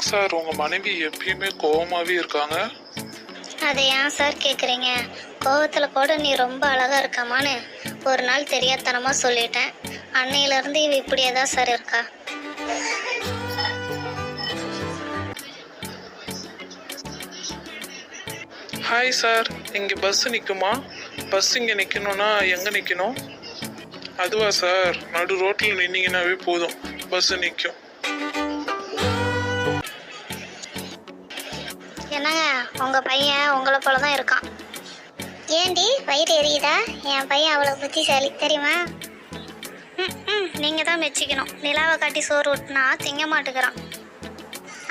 Sir உங்கள் மனைவி எப்பயுமே கோவமாகவே இருக்காங்க. அதை ஏன் சார் கேட்குறீங்க? கோவத்தில் கூட நீ ரொம்ப அழகாக இருக்கமான்னு ஒரு நாள் தெரியாதனமாக சொல்லிட்டேன். அன்னையிலேருந்து இவ இப்படியே தான் சார் இருக்கா. ஹாய் சார், இங்கே பஸ்ஸு நிற்குமா? பஸ் இங்கே நிற்கணும்னா எங்கே நிற்கணும்? அதுவா சார், நடு ரோட்டில் நின்னீங்கன்னாவே போதும், பஸ்ஸு நிற்கும். என்னங்க, உங்கள் பையன் உங்களை போல தான் இருக்கான். ஏண்டி வயிறு எரியுதா? என் பையன் அவ்வளோ புத்திசாலி தெரியுமா? நீங்கள் தான் மெச்சிக்கணும். நிலாவை காட்டி சோறு ஊட்டினா திங்க மாட்டுக்கிறான்.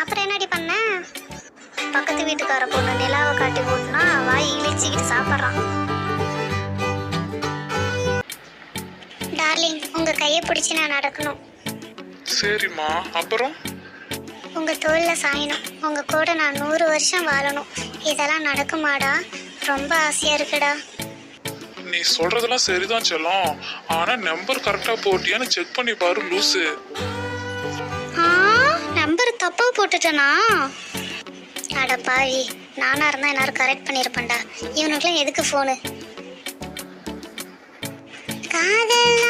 அப்புறம் என்னடி பண்ண? பக்கத்து வீட்டுக்கார பொண்ணு நிலாவை காட்டி ஊட்டினா வாய் இழிச்சிக்கிட்டு சாப்பிட்றான். டார்லிங், உங்கள் கையை பிடிச்சி நான் நடக்கணும். சரிம்மா, அப்புறம்? உங்கள் தோளில் சாயணும். உங்கள் கூட நான் 100 வருஷம் வாழணும். இதெல்லாம் நடக்குமாடா? ரொம்ப ஆசையாக இருக்குடா. நீ சொல்றதெல்லாம் சரிதான் செல்லம், ஆனா நம்பர் கரெக்டா போட்டியான்னு செக் பண்ணி பாரு லூசு. நம்பர் தப்பா போட்டுட்டேனா? அட பாவி, நானா இருந்தா எல்லாரும் கரெக்ட் பண்ணிருப்பேன்டா. இவனுக்குலாம் எதுக்கு போனு? காதல்